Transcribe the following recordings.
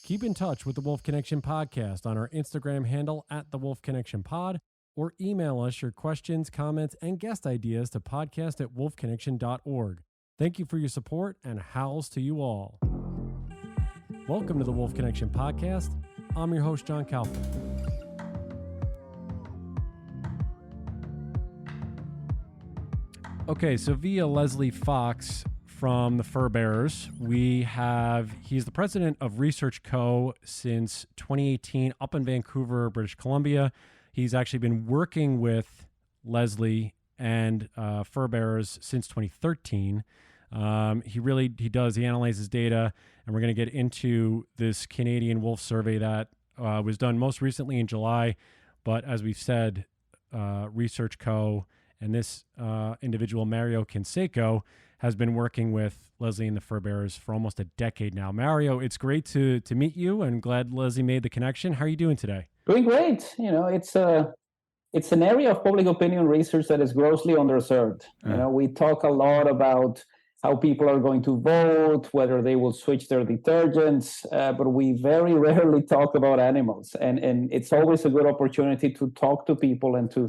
Keep in touch with the Wolf Connection podcast on our Instagram handle at the Wolf Connection Pod, or email us your questions, comments, and guest ideas to podcast@wolfconnection.org. Thank you for your support, and howls to you all. Welcome to the Wolf Connection podcast. I'm your host, John Kalfa. Okay, so via Leslie Fox from the Fur Bearers, he's the president of Research Co. since 2018 up in Vancouver, British Columbia. He's actually been working with Leslie and Fur Bearers since 2013. He analyzes data, and we're going to get into this Canadian wolf survey that was done most recently in July. But as we've said, Research Co. and this individual, Mario Canseco, has been working with Leslie and the Fur Bearers for almost a decade now. Mario, it's great to meet you, and glad Leslie made the connection. How are you doing today? Doing great. It's an area of public opinion research that is grossly underserved. We talk a lot about how people are going to vote, whether they will switch their detergents, but we very rarely talk about animals. And it's always a good opportunity to talk to people and to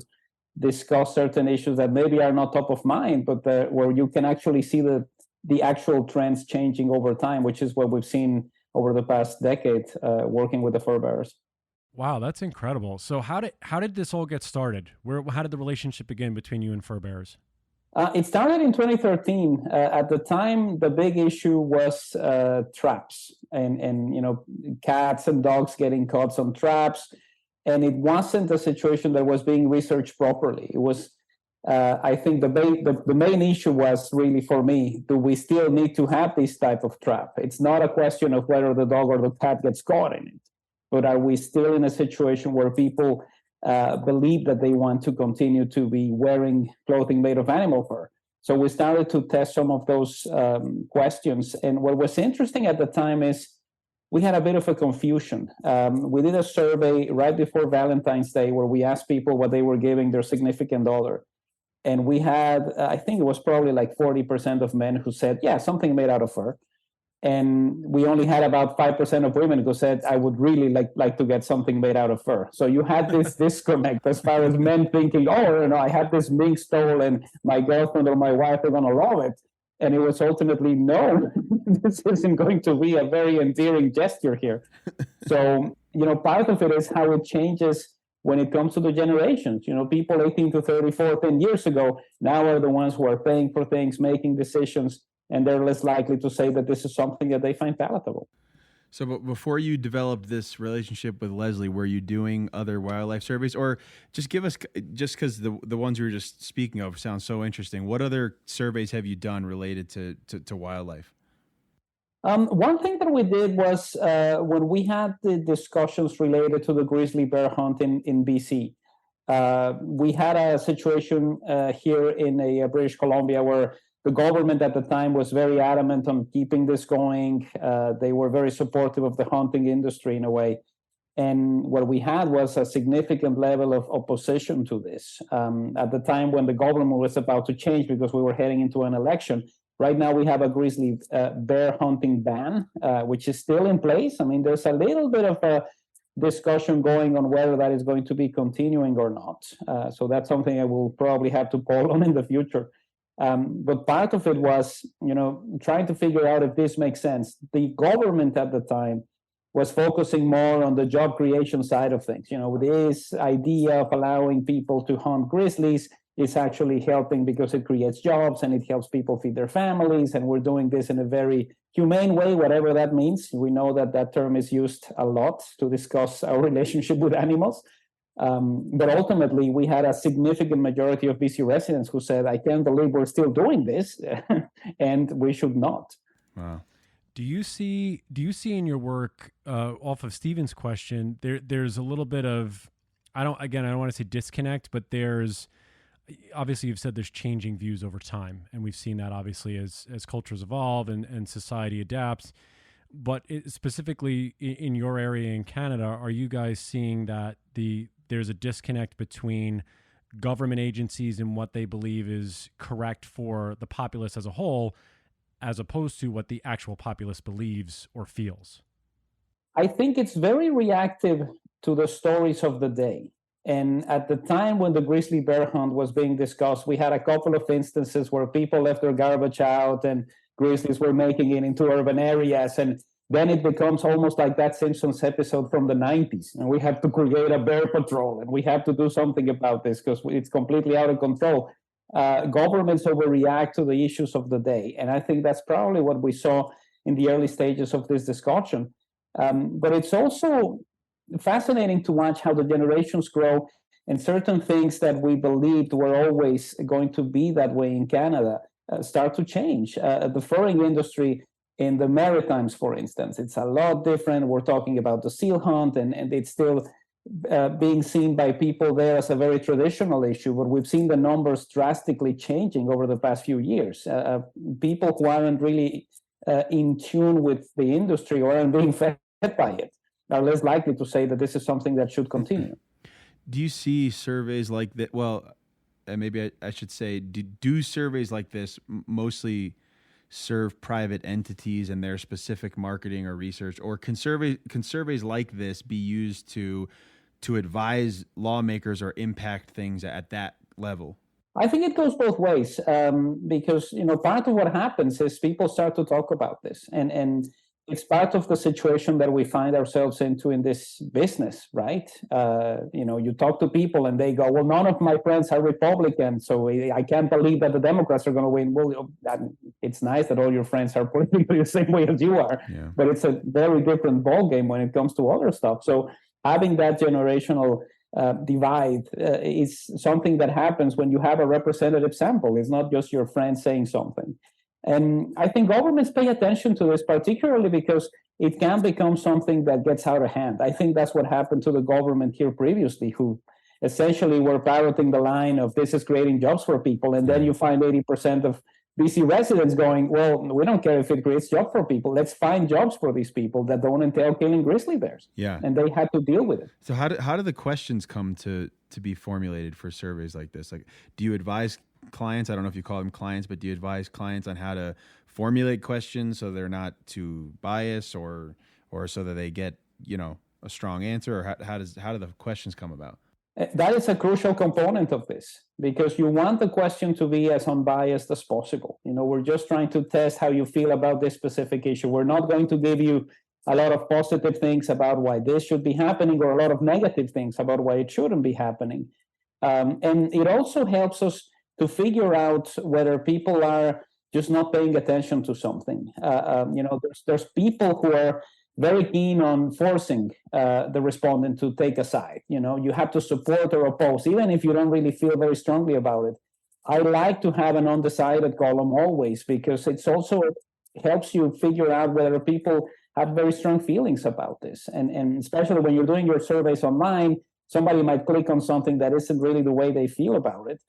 discuss certain issues that maybe are not top of mind, but where you can actually see the actual trends changing over time, which is what we've seen over the past decade working with the Fur Bearers. Wow, that's incredible. So how did this all get started? How did the relationship begin between you and Fur Bearers? It started in 2013. At the time, the big issue was traps and cats and dogs getting caught on traps. And it wasn't a situation that was being researched properly. It was, I think, the main issue was really for me, do we still need to have this type of trap? It's not a question of whether the dog or the cat gets caught in it, but are we still in a situation where people believe that they want to continue to be wearing clothing made of animal fur? So we started to test some of those questions. And what was interesting at the time is we had a bit of a confusion. We did a survey right before Valentine's Day where we asked people what they were giving their significant other. And we had, I think it was probably like 40% of men who said, yeah, something made out of fur. And we only had about 5% of women who said, I would really like to get something made out of fur. So you had this disconnect as far as men thinking, I had this mink stole and my girlfriend or my wife are going to love it. And it was ultimately, no, this isn't going to be a very endearing gesture here. So, part of it is how it changes when it comes to the generations. People 18 to 34, 10 years ago, now are the ones who are paying for things, making decisions, and they're less likely to say that this is something that they find palatable. So but before you developed this relationship with Leslie, were you doing other wildlife surveys? Or just give us, just because the ones we were just speaking of sound so interesting, what other surveys have you done related to wildlife? One thing that we did was when we had the discussions related to the grizzly bear hunt in BC, we had a situation here in British Columbia where the government at the time was very adamant on keeping this going. They were very supportive of the hunting industry in a way. And what we had was a significant level of opposition to this. At the time when the government was about to change because we were heading into an election, right now we have a grizzly bear hunting ban, which is still in place. I mean, there's a little bit of a discussion going on whether that is going to be continuing or not. So that's something I will probably have to poll on in the future. But part of it was, trying to figure out if this makes sense. The government at the time was focusing more on the job creation side of things. This idea of allowing people to hunt grizzlies is actually helping because it creates jobs and it helps people feed their families. And we're doing this in a very humane way, whatever that means. We know that term is used a lot to discuss our relationship with animals. But ultimately, we had a significant majority of BC residents who said, I can't believe we're still doing this, and we should not. Wow. Do you see in your work, off of Stephen's question, there's a little bit of, I don't want to say disconnect, but there's, obviously you've said there's changing views over time, and we've seen that obviously as cultures evolve and society adapts. But specifically in your area in Canada, are you guys seeing that there's a disconnect between government agencies and what they believe is correct for the populace as a whole, as opposed to what the actual populace believes or feels? I think it's very reactive to the stories of the day. And at the time when the grizzly bear hunt was being discussed, we had a couple of instances where people left their garbage out and grizzlies were making it into urban areas. And then it becomes almost like that Simpsons episode from the 90s. And we have to create a bear patrol and we have to do something about this because it's completely out of control. Governments overreact to the issues of the day. And I think that's probably what we saw in the early stages of this discussion. But it's also fascinating to watch how the generations grow and certain things that we believed were always going to be that way in Canada start to change. The furring industry in the Maritimes, for instance, it's a lot different. We're talking about the seal hunt, and it's still being seen by people there as a very traditional issue, but we've seen the numbers drastically changing over the past few years. People who aren't really in tune with the industry or aren't being fed by it are less likely to say that this is something that should continue. Do you see surveys like that? Well, maybe I should say, do surveys like this mostly serve private entities and their specific marketing or research, or can surveys like this be used to advise lawmakers or impact things at that level? I think it goes both ways because, part of what happens is people start to talk about this, and it's part of the situation that we find ourselves into in this business, right? You talk to people and they go, well, none of my friends are Republicans, so I can't believe that the Democrats are going to win. Well, it's nice that all your friends are politically the same way as you are, but it's a very different ballgame when it comes to other stuff. So having that generational divide is something that happens when you have a representative sample. It's not just your friends saying something. And I think governments pay attention to this, particularly because it can become something that gets out of hand. I think that's what happened to the government here previously, who essentially were parroting the line of this is creating jobs for people. And then you find 80% of BC residents going, well, we don't care if it creates jobs for people. Let's find jobs for these people that don't entail killing grizzly bears. Yeah. And they had to deal with it. So how do the questions come to be formulated for surveys like this? Like, do you advise clients, I don't know if you call them clients, but do you advise clients on how to formulate questions so they're not too biased or so that they get, a strong answer? Or how do the questions come about? That is a crucial component of this, because you want the question to be as unbiased as possible. We're just trying to test how you feel about this specific issue. We're not going to give you a lot of positive things about why this should be happening or a lot of negative things about why it shouldn't be happening. And it also helps us to figure out whether people are just not paying attention to something. There's people who are very keen on forcing the respondent to take a side. You have to support or oppose, even if you don't really feel very strongly about it. I like to have an undecided column always, because it's also helps you figure out whether people have very strong feelings about this. And especially when you're doing your surveys online, somebody might click on something that isn't really the way they feel about it.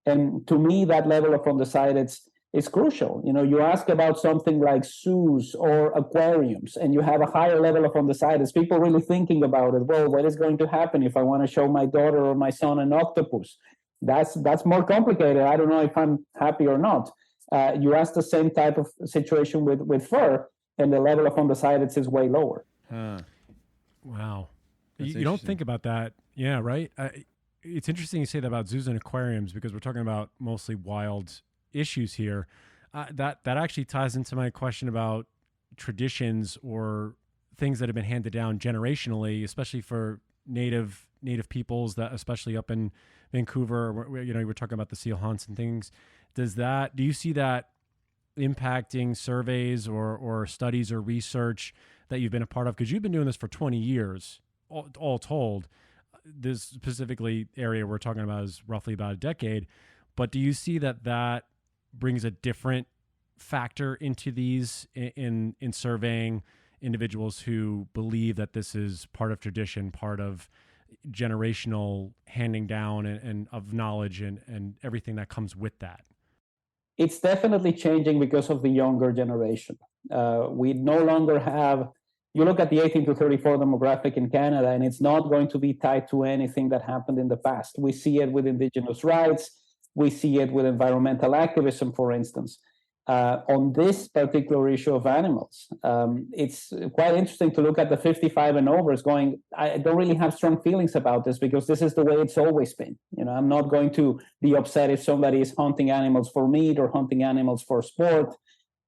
And to me, that level of undecided is crucial. You ask about something like zoos or aquariums, and you have a higher level of undecided. People really thinking about it. Well, what is going to happen if I want to show my daughter or my son an octopus? That's more complicated. I don't know if I'm happy or not. You ask the same type of situation with fur, and the level of undecided is way lower. Wow. You don't think about that. Yeah, right? It's interesting you say that about zoos and aquariums, because we're talking about mostly wild issues here. That actually ties into my question about traditions or things that have been handed down generationally, especially for native peoples, that especially up in Vancouver. We're talking about the seal hunts and things. Do you see that impacting surveys or studies or research that you've been a part of? Because you've been doing this for 20 years, all told. This specifically area we're talking about is roughly about a decade. But do you see that brings a different factor into these in surveying individuals who believe that this is part of tradition, part of generational handing down and of knowledge and everything that comes with that? It's definitely changing because of the younger generation. We no longer have, you look at the 18 to 34 demographic in Canada, and it's not going to be tied to anything that happened in the past. We see it with Indigenous rights. We see it with environmental activism, for instance. on this particular issue of animals. It's quite interesting to look at the 55 and overs going, I don't really have strong feelings about this because this is the way it's always been. I'm not going to be upset if somebody is hunting animals for meat or hunting animals for sport.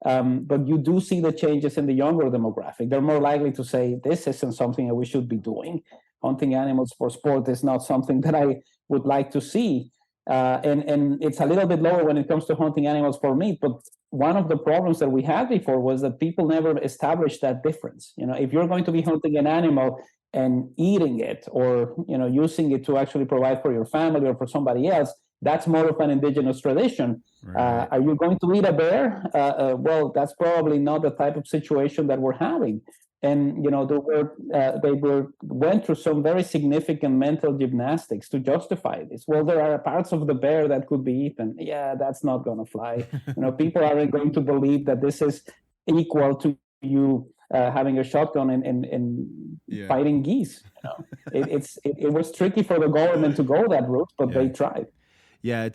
But you do see the changes in the younger demographic. They're more likely to say, this isn't something that we should be doing. Hunting animals for sport is not something that I would like to see. And it's a little bit lower when it comes to hunting animals for meat, but one of the problems that we had before was that people never established that difference. If you're going to be hunting an animal and eating it, or using it to actually provide for your family or for somebody else, that's more of an indigenous tradition. Right. Are you going to eat a bear? Well, that's probably not the type of situation that we're having. And they went through some very significant mental gymnastics to justify this. Well, there are parts of the bear that could be eaten. Yeah, that's not going to fly. People aren't going to believe that this is equal to you having a shotgun and fighting geese. It was tricky for the government to go that route, but they tried. Yeah,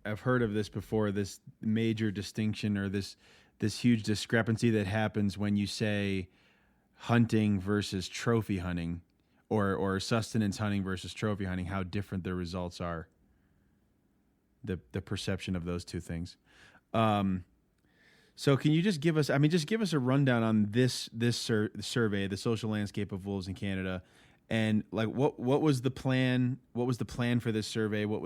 I've heard of this before. This major distinction, or this huge discrepancy that happens when you say hunting versus trophy hunting, or sustenance hunting versus trophy hunting, how different the results are, the perception of those two things. So can you just give us a rundown on this survey, the social landscape of wolves in Canada, and like what was the plan? What was the plan for this survey? What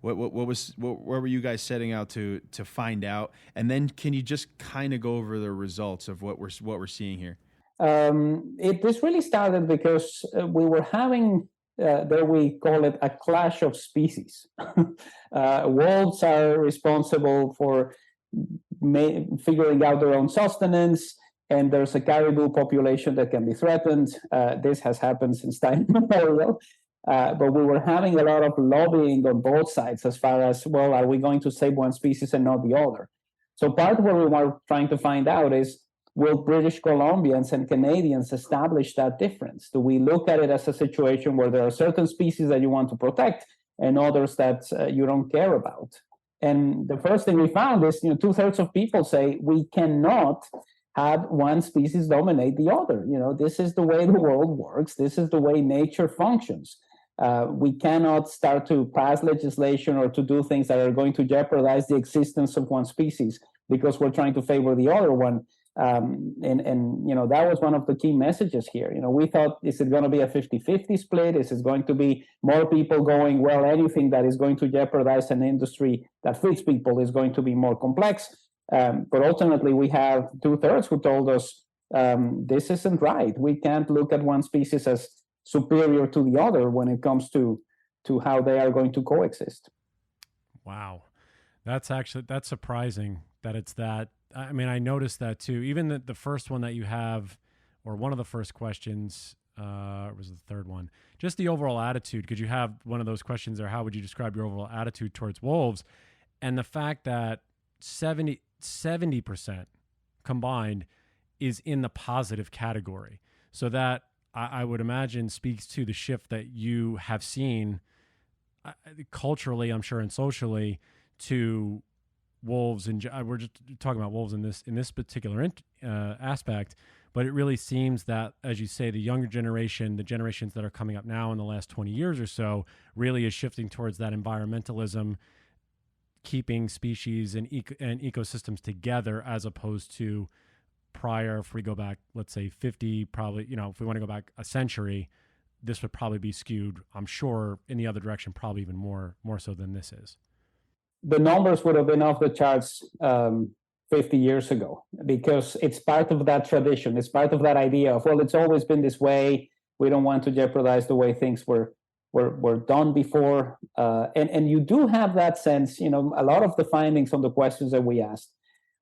were you guys setting out to find out? And then can you just kind of go over the results of what we're seeing here? This really started because we were having there we call it a clash of species. Wolves are responsible for figuring out their own sustenance, and there's a caribou population that can be threatened. This has happened since time immemorial. But we were having a lot of lobbying on both sides as far as, well, are we going to save one species and not the other? So part of what we were trying to find out is, will British Columbians and Canadians establish that difference? Do we look at it as a situation where there are certain species that you want to protect and others that you don't care about? And the first thing we found is, 2/3 of people say we cannot have one species dominate the other. This is the way the world works. This is the way nature functions. We cannot start to pass legislation or to do things that are going to jeopardize the existence of one species because we're trying to favor the other one. That was one of the key messages here. We thought, is it going to be a 50-50 split? Is it going to be more people going, well, anything that is going to jeopardize an industry that feeds people is going to be more complex? But ultimately, we have 2/3 who told us this isn't right. We can't look at one species as superior to the other when it comes to how they are going to coexist. Wow. That's surprising that it's that. I mean, I noticed that too. Even the first one that you have, or one of the first questions, was the third one, just the overall attitude. Could you have one of those questions there? How would you describe your overall attitude towards wolves? And the fact that 70% combined is in the positive category. So that I would imagine speaks to the shift that you have seen culturally, I'm sure, and socially, to wolves. And we're just talking about wolves in this particular aspect, but it really seems that, as you say, the younger generation, the generations that are coming up now in the last 20 years or so, really is shifting towards that environmentalism, keeping species and ecosystems together, as opposed to prior. If we go back, let's say 50, probably, if we want to go back a century, this would probably be skewed, I'm sure, in the other direction, probably even more so than this is. The numbers would have been off the charts 50 years ago, because it's part of that tradition. It's part of that idea of, well, it's always been this way. We don't want to jeopardize the way things were done before. And you do have that sense, a lot of the findings on the questions that we asked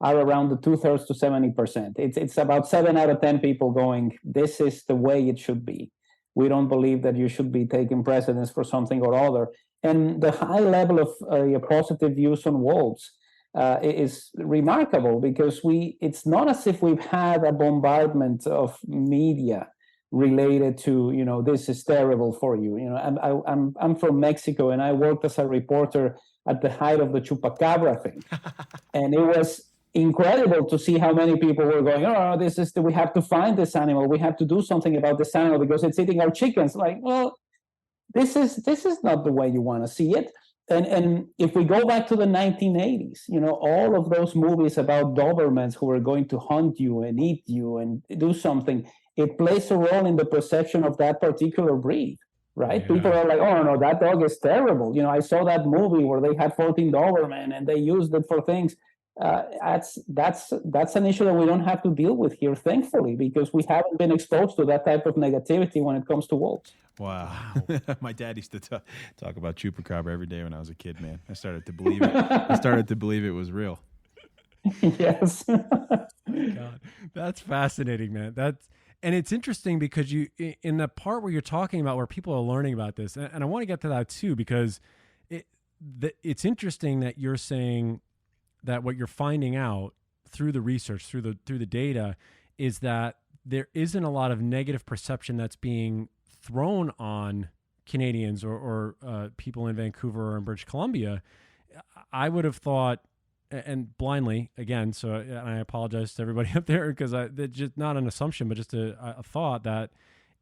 are around the 2/3 to 70%. It's about 7 out of 10 people going, this is the way it should be. We don't believe that you should be taking precedence for something or other. And the high level of positive views on wolves is remarkable, because it's not as if we've had a bombardment of media related to, this is terrible for you. I'm from Mexico, and I worked as a reporter at the height of the chupacabra thing. And it was incredible to see how many people were going, oh, we have to find this animal. We have to do something about this animal because it's eating our chickens. Like, well, this is not the way you want to see it. And if we go back to the 1980s, all of those movies about Dobermans who are going to hunt you and eat you and do something, it plays a role in the perception of that particular breed, right? Yeah. People are like, oh, no, that dog is terrible. I saw that movie where they had 14 Doberman and they used it for things. That's an issue that we don't have to deal with here, thankfully, because we haven't been exposed to that type of negativity when it comes to wolves. Wow. My dad used to talk about chupacabra every day when I was a kid, man. I started to believe it. I started to believe it was real. Yes. God, that's fascinating, man. And it's interesting because in the part where you're talking about where people are learning about this, and I want to get to that too, because it's interesting that you're saying that what you're finding out through the research, through the data, is that there isn't a lot of negative perception that's being thrown on Canadians or people in Vancouver or in British Columbia. I would have thought, and blindly again, and I apologize to everybody up there because it's just not an assumption, but just a thought that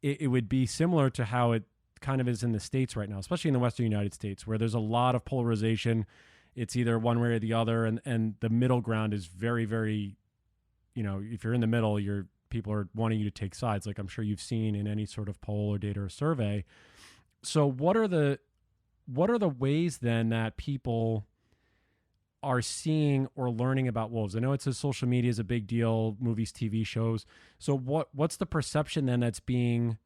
it would be similar to how it kind of is in the States right now, especially in the Western United States, where there's a lot of polarization. It's either one way or the other, and the middle ground is very, very, if you're in the middle, people are wanting you to take sides, like I'm sure you've seen in any sort of poll or data or survey. So what are the ways then that people are seeing or learning about wolves? I know it says social media is a big deal, movies, TV shows. So what's the perception then that's being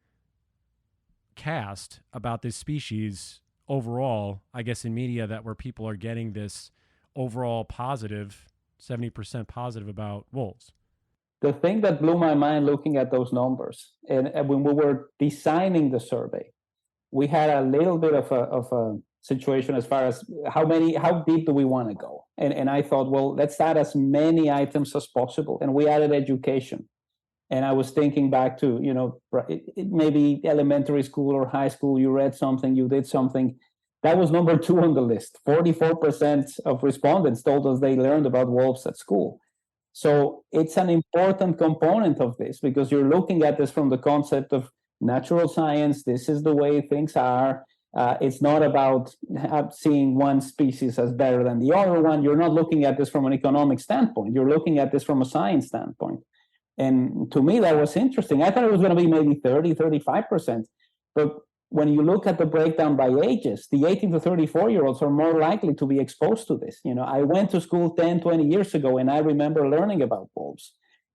cast about this species overall, I guess, in media, that where people are getting this overall positive, 70% positive about wolves? The thing that blew my mind looking at those numbers, and when we were designing the survey, we had a little bit of a situation as far as how deep do we want to go? And I thought, well, let's add as many items as possible. And we added education. And I was thinking back to, maybe elementary school or high school, you read something, you did something. That was number 2 on the list. 44% of respondents told us they learned about wolves at school. So it's an important component of this because you're looking at this from the concept of natural science. This is the way things are. It's not about seeing one species as better than the other one. You're not looking at this from an economic standpoint. You're looking at this from a science standpoint. And to me, that was interesting. I thought it was going to be maybe 30, 35%. But when you look at the breakdown by ages, the 18 to 34-year-olds are more likely to be exposed to this. I went to school 10, 20 years ago, and I remember learning about wolves.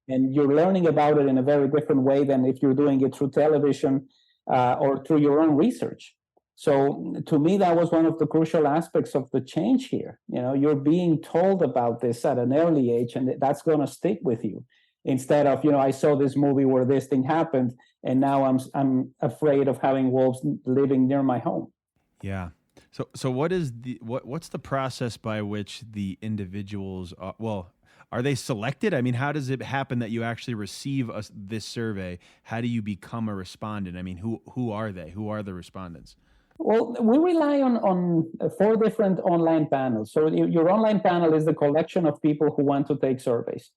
And you're learning about it in a very different way than if you're doing it through television or through your own research. So to me, that was one of the crucial aspects of the change here. You're being told about this at an early age, and that's going to stick with you. Instead of, I saw this movie where this thing happened, and now I'm afraid of having wolves living near my home. Yeah. So what's the process by which the individuals are they selected? I mean, how does it happen that you actually receive this survey? How do you become a respondent? I mean, who are they? Who are the respondents? Well, we rely on 4 different online panels. So your online panel is the collection of people who want to take surveys.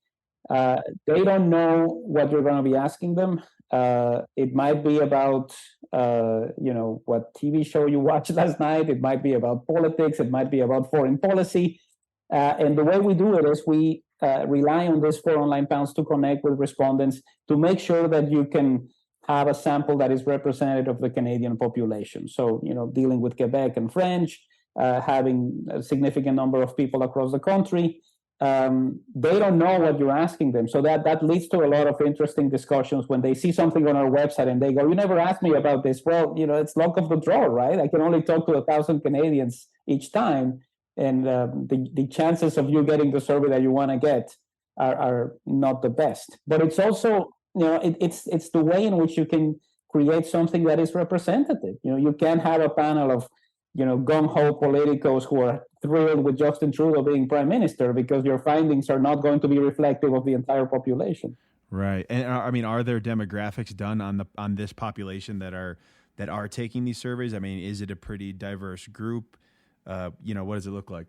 They don't know what you're going to be asking them. It might be about, what TV show you watched last night. It might be about politics. It might be about foreign policy. And the way we do it is we rely on these 4 online panels to connect with respondents to make sure that you can have a sample that is representative of the Canadian population. So, dealing with Quebec and French, having a significant number of people across the country. They don't know what you're asking them. So that leads to a lot of interesting discussions when they see something on our website and they go, you never asked me about this. Well, it's luck of the draw, right? I can only talk to 1,000 Canadians each time. And the chances of you getting the survey that you want to get are not the best. But it's also, it's the way in which you can create something that is representative. You can't have a panel of gung-ho politicos who are thrilled with Justin Trudeau being prime minister because your findings are not going to be reflective of the entire population. Right. And I mean, are there demographics done on this population that are taking these surveys? I mean, is it a pretty diverse group? what does it look like?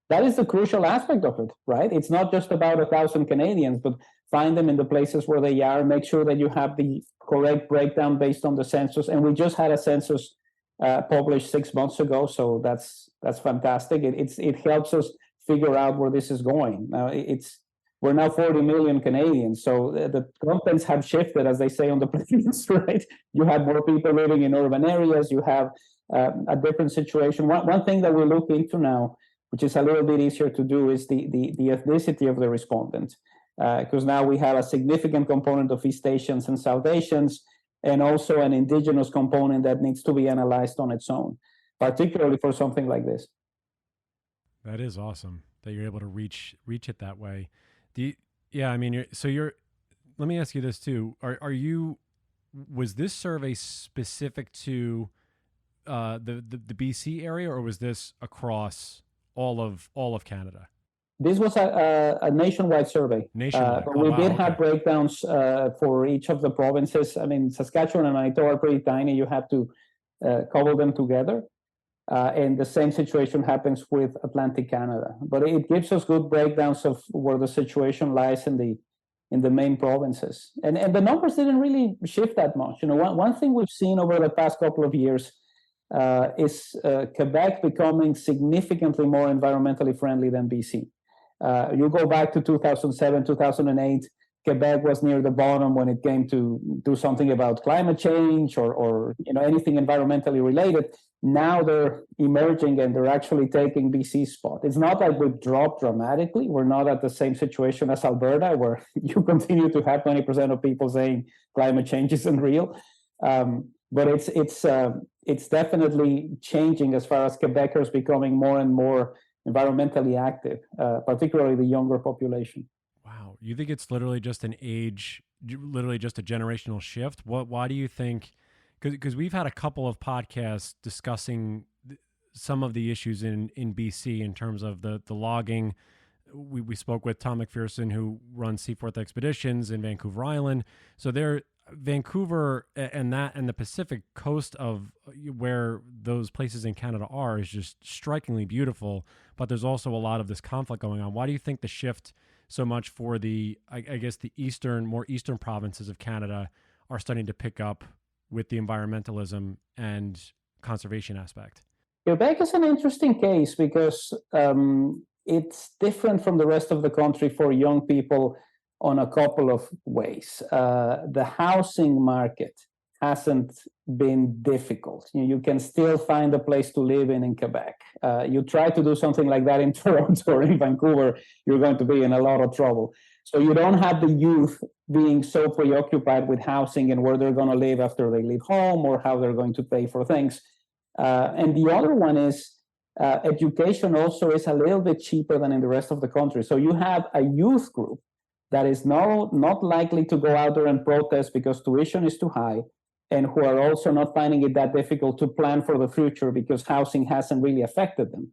That is the crucial aspect of it, right? It's not just about 1,000 Canadians, but find them in the places where they are, make sure that you have the correct breakdown based on the census. And we just had a census published 6 months ago, so that's fantastic. It helps us figure out where this is going. Now we're now 40 million Canadians, so the contents have shifted, as they say on the plains, right? You have more people living in urban areas. You have a different situation. One thing that we look into now, which is a little bit easier to do, is the ethnicity of the respondents, because now we have a significant component of East Asians and South Asians, and also an indigenous component that needs to be analyzed on its own, particularly for something like this. That is awesome that you're able to reach it that way. Let me ask you this too. Was this survey specific to the BC area, or was this across all of Canada? This was a nationwide survey. Nationwide. But we did have breakdowns for each of the provinces. I mean, Saskatchewan and Manitoba are pretty tiny. You have to cobble them together. And the same situation happens with Atlantic Canada. But it gives us good breakdowns of where the situation lies in the main provinces. And the numbers didn't really shift that much. One thing we've seen over the past couple of years is Quebec becoming significantly more environmentally friendly than BC. You go back to 2007, 2008, Quebec was near the bottom when it came to do something about climate change or anything environmentally related. Now they're emerging and they're actually taking BC's spot. It's not like we've dropped dramatically. We're not at the same situation as Alberta, where you continue to have 20% of people saying climate change isn't real. But it's definitely changing as far as Quebecers becoming more and more environmentally active, particularly the younger population. Wow. You think it's literally just a generational shift? Why do you think? Because we've had a couple of podcasts discussing some of the issues in BC in terms of the logging. We spoke with Tom McPherson, who runs Seaforth Expeditions in Vancouver Island. So Vancouver and the Pacific coast of where those places in Canada are is just strikingly beautiful, but there's also a lot of this conflict going on. Why do you think the shift so much for the more eastern provinces of Canada are starting to pick up with the environmentalism and conservation aspect? Quebec is an interesting case because it's different from the rest of the country for young people on a couple of ways. The housing market hasn't been difficult. You can still find a place to live in Quebec. You try to do something like that in Toronto or in Vancouver, you're going to be in a lot of trouble. So you don't have the youth being so preoccupied with housing and where they're going to live after they leave home or how they're going to pay for things. And the other one is education also is a little bit cheaper than in the rest of the country. So you have a youth group that is not likely to go out there and protest because tuition is too high, and who are also not finding it that difficult to plan for the future because housing hasn't really affected them.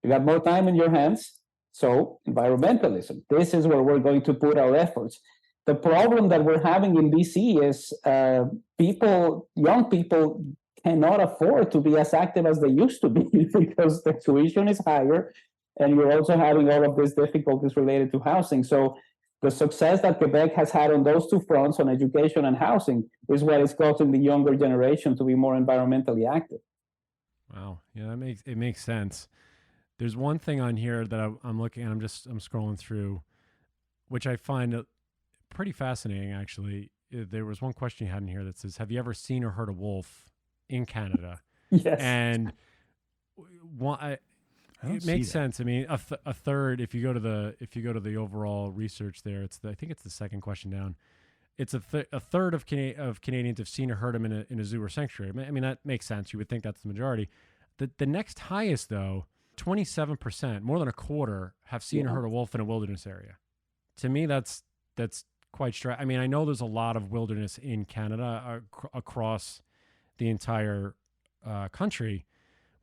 You got more time in your hands, so environmentalism. This is where we're going to put our efforts. The problem that we're having in BC is young people cannot afford to be as active as they used to be because the tuition is higher, and you're also having all of these difficulties related to housing. So the success that Quebec has had on those two fronts, on education and housing, is what is causing the younger generation to be more environmentally active. Wow. Yeah, it makes sense. There's one thing on here that I'm looking at, I'm scrolling through, which I find pretty fascinating, actually. There was one question you had in here that says, have you ever seen or heard a wolf in Canada? Yes. And it makes sense. I mean, a third. If you go to the overall research there, I think it's the second question down. It's a third of Canadians have seen or heard them in a zoo or sanctuary. I mean, that makes sense. You would think that's the majority. The next highest, though, 27%, more than a quarter, have seen or heard a wolf in a wilderness area. To me, that's quite striking. I mean, I know there's a lot of wilderness in Canada across the entire country.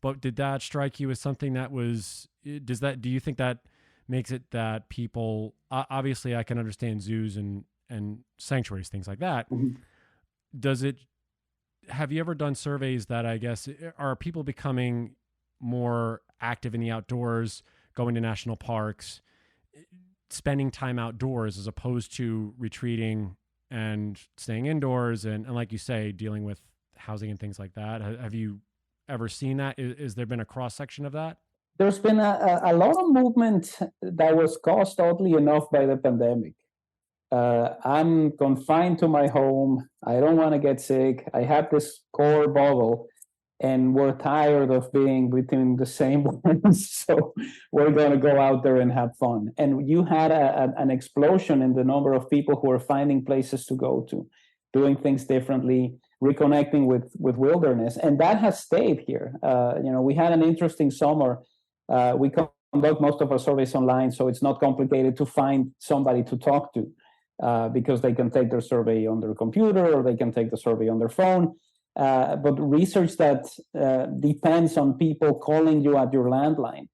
But did that strike you as something that do you think that makes it that people, obviously I can understand zoos and sanctuaries, things like that. Mm-hmm. Have you ever done surveys that, I guess, are people becoming more active in the outdoors, going to national parks, spending time outdoors as opposed to retreating and staying indoors and like you say, dealing with housing and things like that. Have you ever seen that? Is there been a cross section of that? There's been a lot of movement that was caused, oddly enough, by the pandemic. I'm confined to my home. I don't want to get sick. I have this core bubble, and we're tired of being between the same ones. So we're going to go out there and have fun. And you had an explosion in the number of people who are finding places to go to, doing things differently, reconnecting with wilderness. And that has stayed here. We had an interesting summer. We conduct most of our surveys online, so it's not complicated to find somebody to talk to. Because they can take their survey on their computer or they can take the survey on their phone. But research that depends on people calling you at your landline,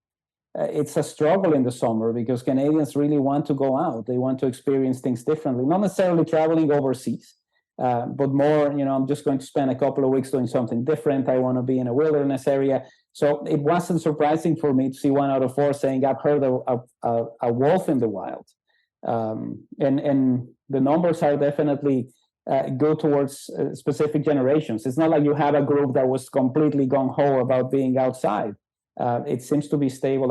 it's a struggle in the summer because Canadians really want to go out. They want to experience things differently, not necessarily traveling overseas, but more, I'm just going to spend a couple of weeks doing something different. I want to be in a wilderness area. So it wasn't surprising for me to see 1 out of 4 saying, I've heard a wolf in the wild. And the numbers are definitely go towards specific generations. It's not like you have a group that was completely gung-ho about being outside. It seems to be stable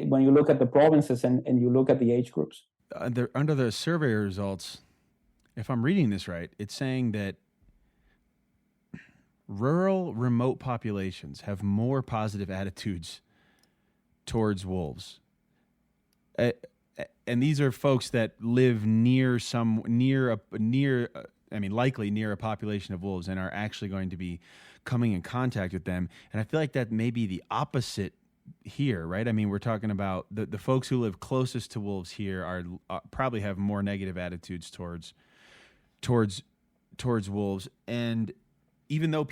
when you look at the provinces and you look at the age groups. Under the survey results, if I'm reading this right, it's saying that rural, remote populations have more positive attitudes towards wolves. And these are folks that live likely near a population of wolves and are actually going to be coming in contact with them. And I feel like that may be the opposite here, right? I mean, we're talking about the folks who live closest to wolves here are probably have more negative attitudes towards wolves. And even though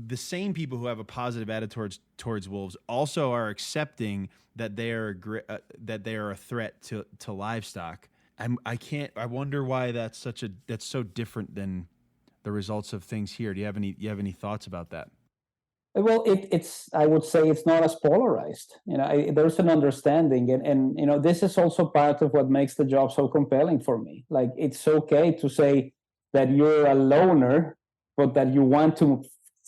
the same people who have a positive attitude towards wolves also are accepting that they are a threat to livestock. I wonder why that's so different than the results of things here. Do you have any thoughts about that? Well, I would say it's not as polarized. There's an understanding, and this is also part of what makes the job so compelling for me. Like, it's okay to say that you're a loner, but that you want to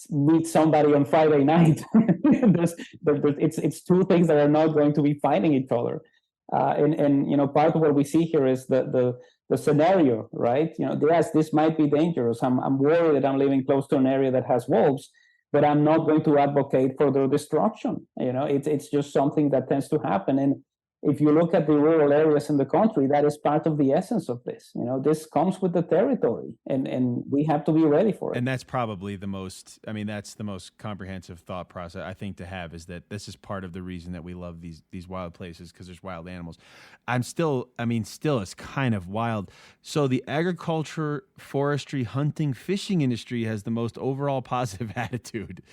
meet somebody on Friday night. It's two things that are not going to be fighting each other. And part of what we see here is the scenario, right? Yes, this might be dangerous. I'm worried that I'm living close to an area that has wolves, but I'm not going to advocate for their destruction. It's just something that tends to happen. And if you look at the rural areas in the country, that is part of the essence of this. This comes with the territory, and we have to be ready for it. And that's probably that's the most comprehensive thought process I think to have, is that this is part of the reason that we love these wild places, because there's wild animals. Still it's kind of wild. So the agriculture, forestry, hunting, fishing industry has the most overall positive attitude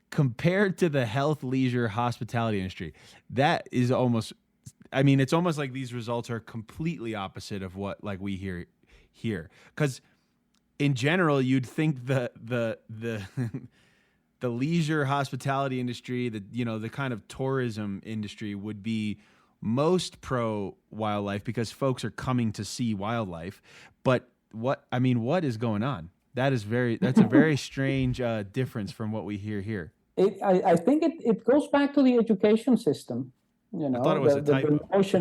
compared to the health, leisure, hospitality industry. That is almost... it's almost like these results are completely opposite of what we hear here. Because in general, you'd think the leisure hospitality industry, the kind of tourism industry would be most pro wildlife because folks are coming to see wildlife. But what is going on? That's a very strange difference from what we hear here. I think it goes back to the education system. I thought it was a typo. The notion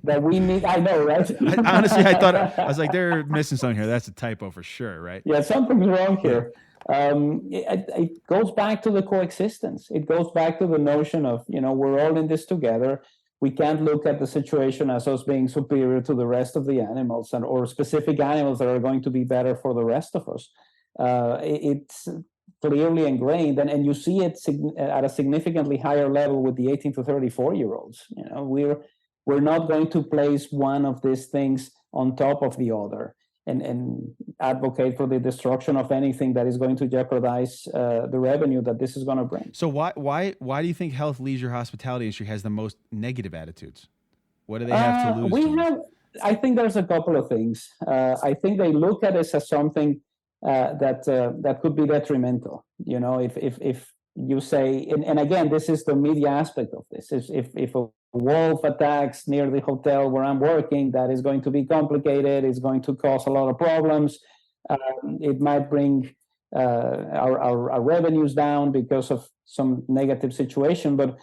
that we need, I know, right? Honestly, I was like, they're missing something here. That's a typo for sure, right? Yeah, something's wrong here. It goes back to the coexistence. It goes back to the notion of, we're all in this together. We can't look at the situation as us being superior to the rest of the animals or specific animals that are going to be better for the rest of us. It's clearly ingrained, and you see it at a significantly higher level with the 18 to 34-year-olds. We're not going to place one of these things on top of the other and advocate for the destruction of anything that is going to jeopardize the revenue that this is going to bring. So why do you think health, leisure, hospitality industry has the most negative attitudes? What do they have to lose? I think there's a couple of things. I think they look at this as something that could be detrimental. If you say, and again, this is the media aspect of this. If a wolf attacks near the hotel where I'm working, that is going to be complicated. It's going to cause a lot of problems. It might bring our revenues down because of some negative situation, but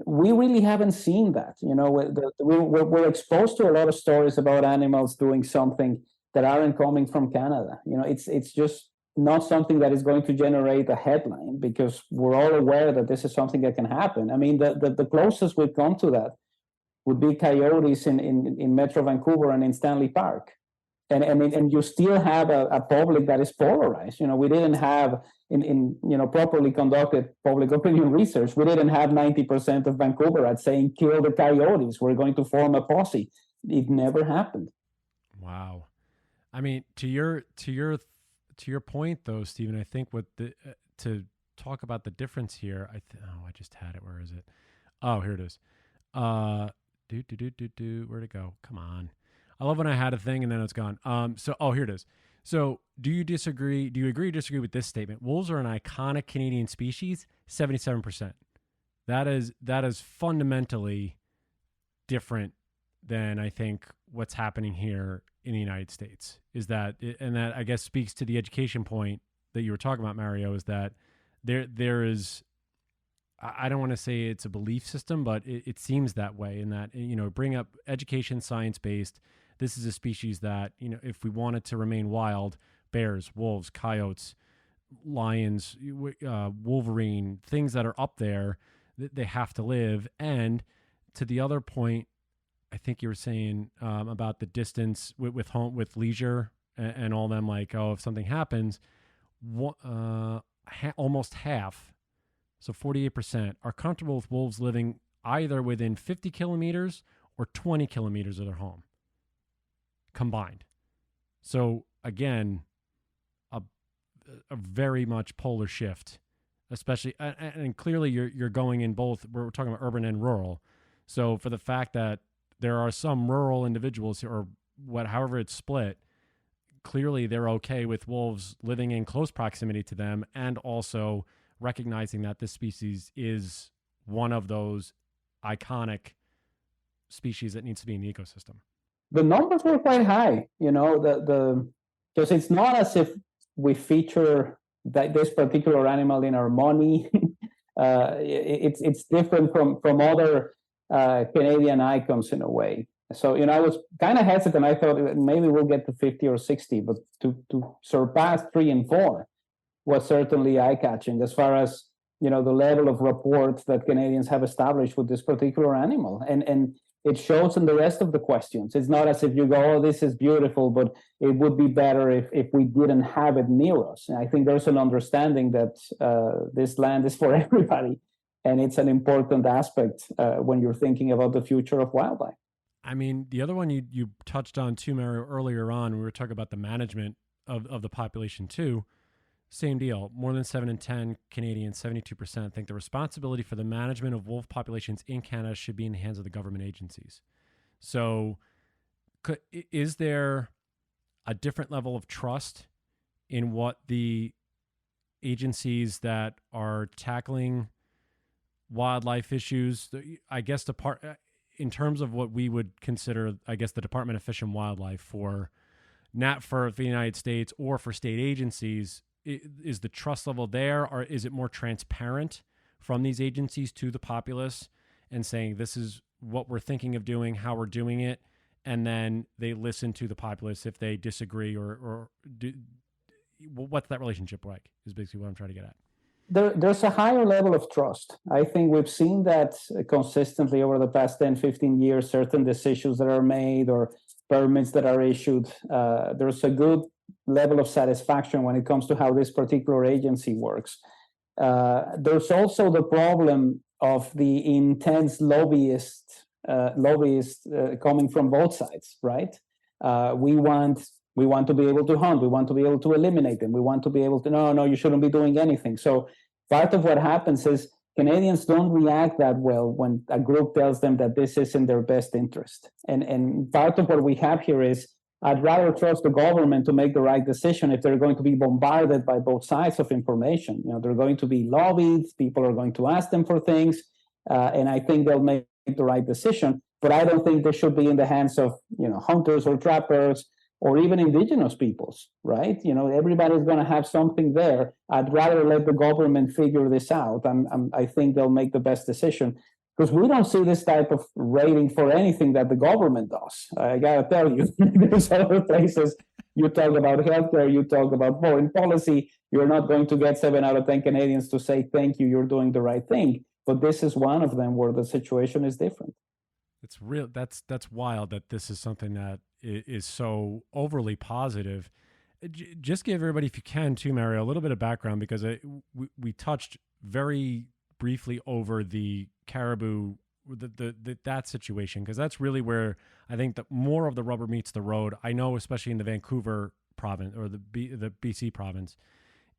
we really haven't seen that. We're exposed to a lot of stories about animals doing something that aren't coming from Canada. It's just not something that is going to generate a headline, because we're all aware that this is something that can happen. I mean, the closest we've come to that would be coyotes in Metro Vancouver and in Stanley Park. And you still have a public that is polarized. We didn't have in properly conducted public opinion research. We didn't have 90% of Vancouverites saying kill the coyotes. We're going to form a posse. It never happened. Wow. I mean, to your point though, Stephen, I think to talk about the difference here, I just had it. Where is it? Oh, here it is. Where'd it go? Come on. I love when I had a thing and then it's gone. Here it is. So do you agree or disagree with this statement? Wolves are an iconic Canadian species, 77%. That is fundamentally different than I think what's happening here in the United States. That I guess speaks to the education point that you were talking about, Mario, is that there is, I don't want to say it's a belief system, but it seems that way, in that, bring up education, science-based. This is a species that, if we want it to remain wild, bears, wolves, coyotes, lions, wolverine, things that are up there, they have to live. And to the other point, I think you were saying about the distance with home, with leisure and all them, like, if something happens, almost half, so 48%, are comfortable with wolves living either within 50 kilometers or 20 kilometers of their home combined. So again, a very much polar shift, especially, and clearly you're going in both, we're talking about urban and rural. So for the fact that there are some rural individuals, or however it's split, clearly they're okay with wolves living in close proximity to them, and also recognizing that this species is one of those iconic species that needs to be in the ecosystem. The numbers were quite high, because it's not as if we feature this particular animal in our money. It's different from other Canadian icons in a way. So, I was kind of hesitant. I thought maybe we'll get to 50 or 60, but to surpass 3 and 4 was certainly eye-catching as far as, the level of rapport that Canadians have established with this particular animal. And it shows in the rest of the questions. It's not as if you go, this is beautiful, but it would be better if we didn't have it near us. And I think there's an understanding that this land is for everybody. And it's an important aspect when you're thinking about the future of wildlife. I mean, the other one you touched on too, Mario, earlier on, we were talking about the management of the population too. Same deal. More than 7 in 10 Canadians, 72%, think the responsibility for the management of wolf populations in Canada should be in the hands of the government agencies. So is there a different level of trust in what the agencies that are tackling wildlife issues, I guess in terms of what we would consider, I guess, the Department of Fish and Wildlife for the United States or for state agencies, is the trust level there, or is it more transparent from these agencies to the populace and saying this is what we're thinking of doing, how we're doing it, and then they listen to the populace if they disagree or do? What's that relationship like is basically what I'm trying to get at. There's a higher level of trust. I think we've seen that consistently over the past 10, 15 years, certain decisions that are made or permits that are issued. There's a good level of satisfaction when it comes to how this particular agency works. There's also the problem of the intense lobbyists coming from both sides, right? We want to be able to hunt. We want to be able to eliminate them. We want to be able to, no, you shouldn't be doing anything. So part of what happens is Canadians don't react that well when a group tells them that this is in their best interest. And part of what we have here is I'd rather trust the government to make the right decision if they're going to be bombarded by both sides of information. They're going to be lobbied, people are going to ask them for things, and I think they'll make the right decision. But I don't think they should be in the hands of hunters or trappers or even indigenous peoples, right? Everybody's going to have something there. I'd rather let the government figure this out. I think they'll make the best decision, because we don't see this type of rating for anything that the government does. I got to tell you, there's other places you talk about healthcare, you talk about foreign policy, you're not going to get 7 out of 10 Canadians to say, thank you, you're doing the right thing. But this is one of them where the situation is different. It's real. That's wild that this is something that is so overly positive. Just give everybody, if you can, too, Mario, a little bit of background, because we touched very briefly over the caribou, that situation, because that's really where I think that more of the rubber meets the road. I know, especially in the Vancouver province or the BC province,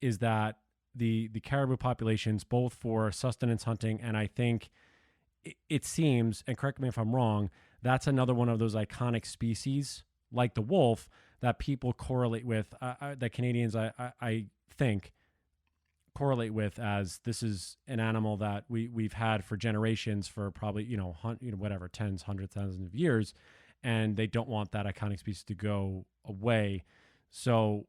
is that the caribou populations, both for sustenance hunting, and I think it seems, and correct me if I'm wrong, that's another one of those iconic species like the wolf that people correlate with, that Canadians, I think, correlate with as this is an animal that we've had for generations, for probably, whatever, tens, hundreds, thousands of years, and they don't want that iconic species to go away. So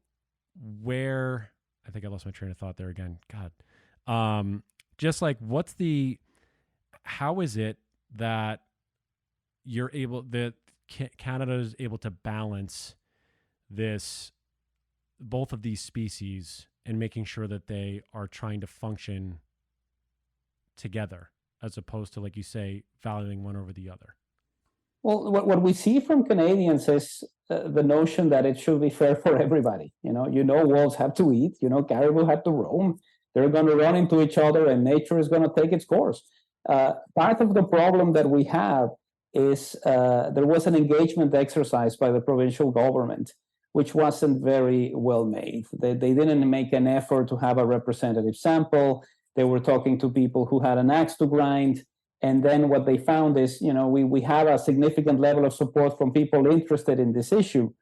I think I lost my train of thought there again. God. Just like, how is it that Canada is able to balance both of these species and making sure that they are trying to function together, as opposed to, like you say, valuing one over the other? Well, what we see from Canadians is the notion that it should be fair for everybody. Wolves have to eat, caribou have to roam. They're going to run into each other, and nature is going to take its course. Part of the problem that we have is there was an engagement exercise by the provincial government, which wasn't very well made. They didn't make an effort to have a representative sample. They were talking to people who had an axe to grind. And then what they found is, we have a significant level of support from people interested in this issue,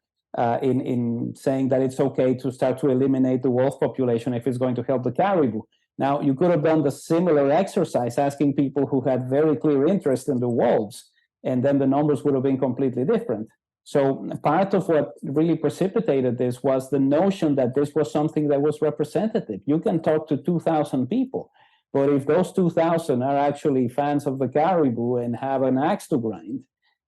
in saying that it's okay to start to eliminate the wolf population if it's going to help the caribou. Now, you could have done the similar exercise asking people who had very clear interest in the wolves, and then the numbers would have been completely different. So part of what really precipitated this was the notion that this was something that was representative. You can talk to 2,000 people, but if those 2,000 are actually fans of the caribou and have an axe to grind,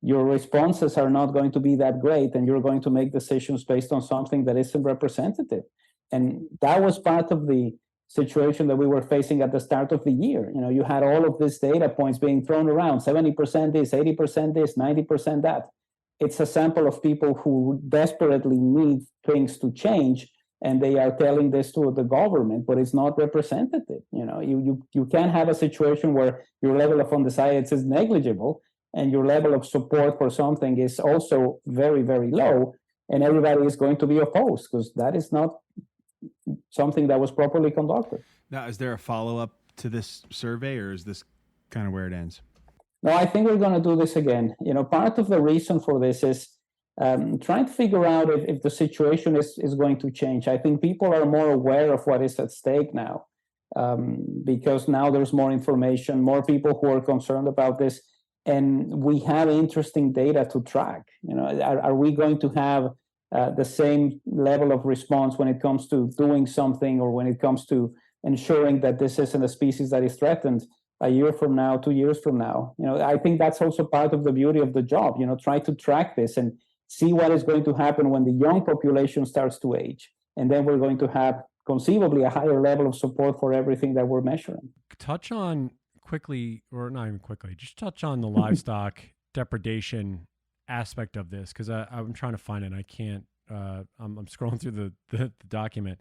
your responses are not going to be that great, and you're going to make decisions based on something that isn't representative. And that was part of the situation that we were facing at the start of the year. You had all of these data points being thrown around, 70% this, 80% this, 90% that. It's a sample of people who desperately need things to change, and they are telling this to the government, but it's not representative. You can't have a situation where your level of undecideds is negligible and your level of support for something is also very, very low, and everybody is going to be opposed, because that is not something that was properly conducted. Now, is there a follow-up to this survey, or is this kind of where it ends? No, I think we're going to do this again. Part of the reason for this is trying to figure out if the situation is going to change. I think people are more aware of what is at stake now, because now there's more information, more people who are concerned about this, and we have interesting data to track. Are we going to have the same level of response when it comes to doing something, or when it comes to ensuring that this isn't a species that is threatened a year from now, 2 years from now? I think that's also part of the beauty of the job, try to track this and see what is going to happen when the young population starts to age. And then we're going to have conceivably a higher level of support for everything that we're measuring. Touch on quickly, or not even quickly, just touch on the livestock depredation aspect of this, because I'm trying to find it and I can't. I'm scrolling through the document.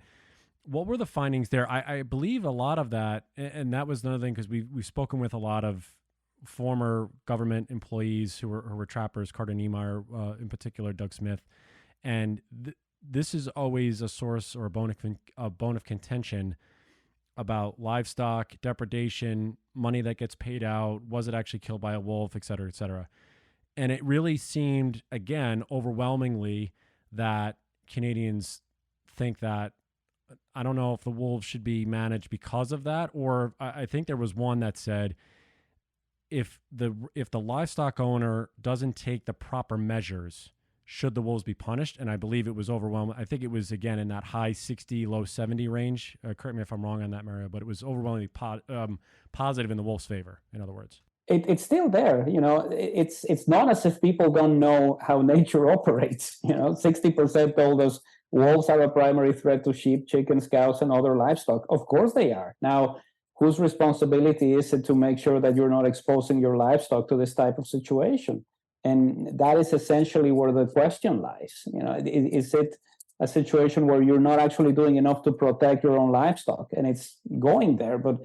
What were the findings there? I believe a lot of that, and that was another thing, because we've spoken with a lot of former government employees who were trappers, Carter Niemeyer in particular, Doug Smith, and this is always a source or a bone of contention about livestock depredation, money that gets paid out, was it actually killed by a wolf, et cetera, et cetera. And it really seemed, again, overwhelmingly that Canadians think that, I don't know if the wolves should be managed because of that, or I think there was one that said if the livestock owner doesn't take the proper measures, should the wolves be punished? And I believe it was overwhelming. I think it was, again, in that high 60, low 70 range. Correct me if I'm wrong on that, Mario, but it was overwhelmingly positive in the wolves' favor, in other words. It's still there. It's not as if people don't know how nature operates. 60% told us wolves are a primary threat to sheep, chickens, cows, and other livestock. Of course they are. Now, whose responsibility is it to make sure that you're not exposing your livestock to this type of situation? And that is essentially where the question lies. Is it a situation where you're not actually doing enough to protect your own livestock? And it's going there, but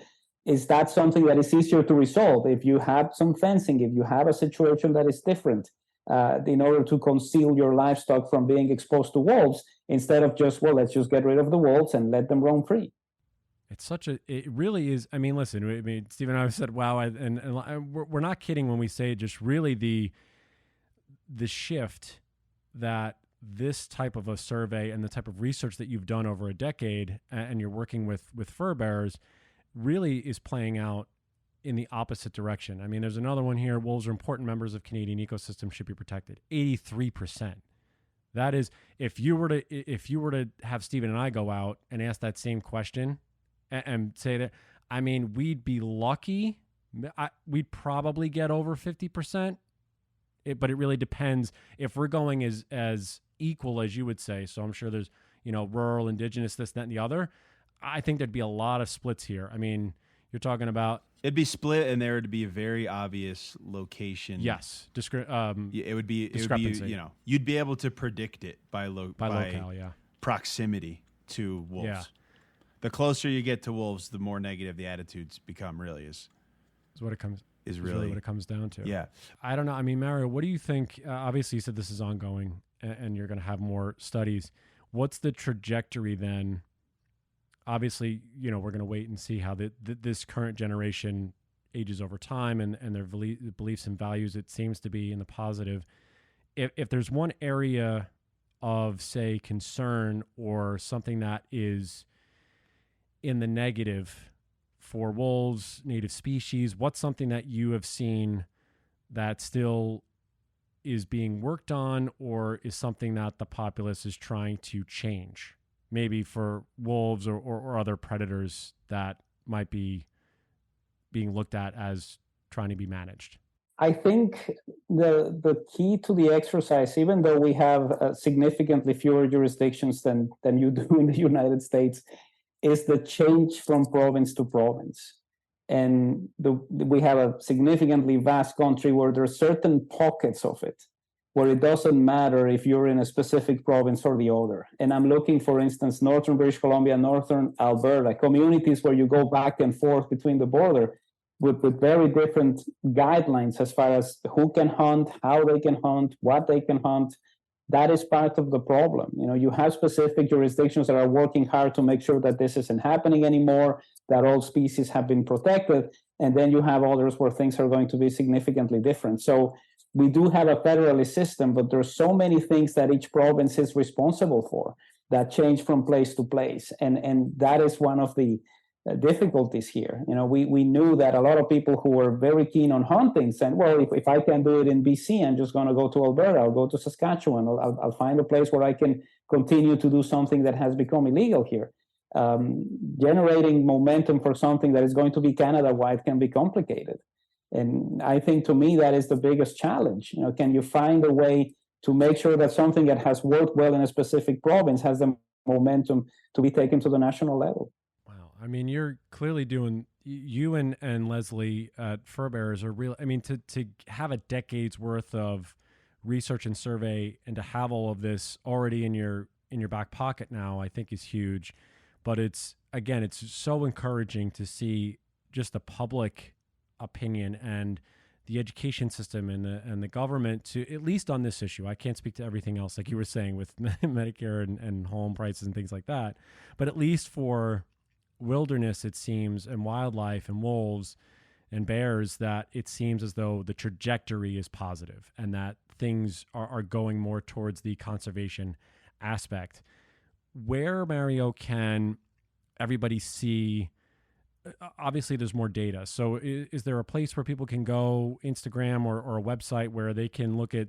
is that something that is easier to resolve if you have some fencing, if you have a situation that is different, in order to conceal your livestock from being exposed to wolves, instead of just, well, let's just get rid of the wolves and let them roam free? It really is. I mean, listen, Steve and I have said, wow, and we're not kidding when we say just really the shift that this type of a survey and the type of research that you've done over a decade, and you're working with fur bearers, really is playing out in the opposite direction. I mean, there's another one here. Wolves are important members of Canadian ecosystem, should be protected. 83%. That is, if you were to have Stephen and I go out and ask that same question and say that, I mean, we'd be lucky. We'd probably get over 50%. But it really depends if we're going as equal as you would say. So I'm sure there's, rural, indigenous, this, that, and the other. I think there'd be a lot of splits here. I mean, you're talking about... It'd be split, and there would be a very obvious location. Yes. It would be, discrepancy. You'd be able to predict it by locale, yeah. Proximity to wolves. Yeah. The closer you get to wolves, the more negative the attitudes become, really is what it comes... Is really what it comes down to. Yeah. I don't know. I mean, Mario, what do you think? Obviously, you said this is ongoing and you're going to have more studies. What's the trajectory then? Obviously, we're going to wait and see how this current generation ages over time and their beliefs and values. It seems to be in the positive. If there's one area of, say, concern or something that is in the negative for wolves, native species, what's something that you have seen that still is being worked on, or is something that the populace is trying to change, maybe for wolves or other predators that might be being looked at as trying to be managed? I think the key to the exercise, even though we have significantly fewer jurisdictions than you do in the United States, is the change from province to province. And we have a significantly vast country where there are certain pockets of it where it doesn't matter if you're in a specific province or the other. And I'm looking, for instance, northern British Columbia, northern Alberta, communities where you go back and forth between the border with very different guidelines as far as who can hunt, how they can hunt, what they can hunt. That is part of the problem. You have specific jurisdictions that are working hard to make sure that this isn't happening anymore, that all species have been protected, and then you have others where things are going to be significantly different. So we do have a federalist system, but there's so many things that each province is responsible for that change from place to place. And that is one of the difficulties here. We knew that a lot of people who were very keen on hunting said, well, if I can do it in BC, I'm just going to go to Alberta, I'll go to Saskatchewan, I'll find a place where I can continue to do something that has become illegal here. Generating momentum for something that is going to be Canada-wide can be complicated. And I think, to me, that is the biggest challenge. Can you find a way to make sure that something that has worked well in a specific province has the momentum to be taken to the national level? I mean, you're clearly doing, you and Leslie at Fur Bearers are real. I mean, to have a decade's worth of research and survey and to have all of this already in your back pocket now, I think is huge. But it's so encouraging to see just the public opinion and the education system and the government to, at least on this issue. I can't speak to everything else, like you were saying with Medicare and home prices and things like that. But at least for wilderness, it seems, and wildlife and wolves and bears, that it seems as though the trajectory is positive and that things are going more towards the conservation aspect. Where, Mario, can everybody see? Obviously, there's more data. So is there a place where people can go, Instagram or a website, where they can look at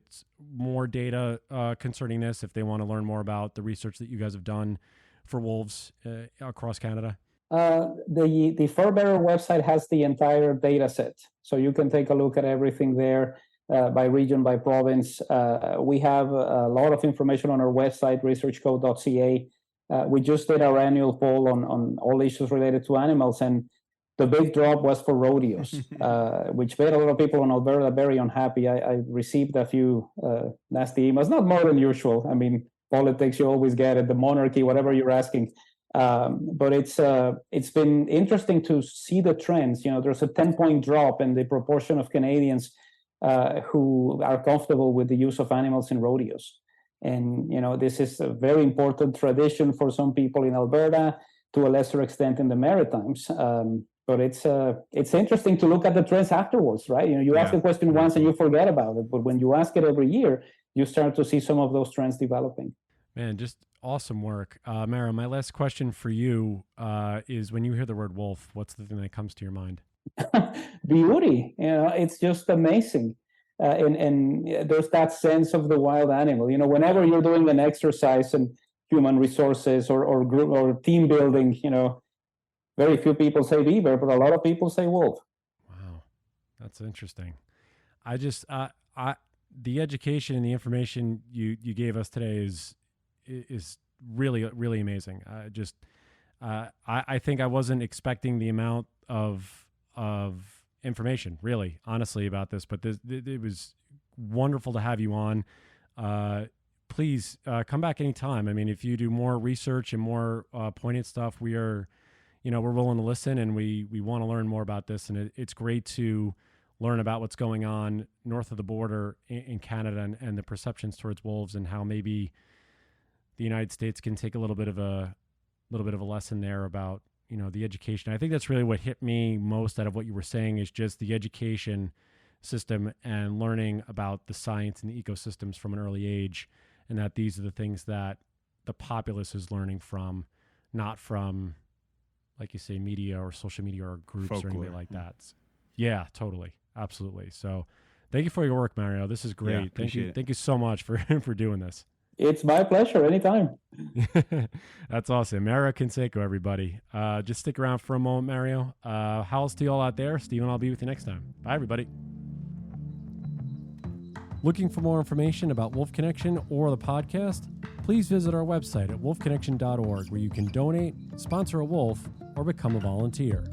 more data concerning this if they want to learn more about the research that you guys have done for wolves across Canada? The Fur Bearer website has the entire data set. So you can take a look at everything there by region, by province. We have a lot of information on our website, researchco.ca. We just did our annual poll on all issues related to animals, and the big drop was for rodeos, which made a lot of people in Alberta very unhappy. I received a few nasty emails, not more than usual. I mean, politics, you always get it, the monarchy, whatever you're asking. But it's been interesting to see the trends. There's a 10-point drop in the proportion of Canadians who are comfortable with the use of animals in rodeos. And, this is a very important tradition for some people in Alberta, to a lesser extent in the Maritimes. But it's interesting to look at the trends afterwards, right? You ask the question once and you forget about it. But when you ask it every year, you start to see some of those trends developing. Man, just awesome work. Mara, my last question for you is, when you hear the word wolf, what's the thing that comes to your mind? Beauty. It's just amazing. And there's that sense of the wild animal. Whenever you're doing an exercise in human resources or group or team building, very few people say beaver, but a lot of people say wolf. Wow, that's interesting. I just the education and the information you gave us today is really, really amazing. I think I wasn't expecting the amount of information, really, honestly, about this, but it was wonderful to have you on. Please come back anytime. I mean, if you do more research and more poignant stuff, we're willing to listen, and we want to learn more about this. And it's great to learn about what's going on north of the border in Canada and the perceptions towards wolves, and how maybe the United States can take a little bit of a lesson there about the education. I think that's really what hit me most out of what you were saying, is just the education system and learning about the science and the ecosystems from an early age, and that these are the things that the populace is learning from, not from, like you say, media or social media or groups Folklore. Or anything like that. Yeah, totally. Absolutely. So thank you for your work, Mario. This is great. Yeah, thank you so much for doing this. It's my pleasure. Anytime. That's awesome. Mario Canseco, everybody. Just stick around for a moment, Mario. How's to you all out there? Steven, I'll be with you next time. Bye, everybody. Looking for more information about Wolf Connection or the podcast? Please visit our website at wolfconnection.org, where you can donate, sponsor a wolf, or become a volunteer.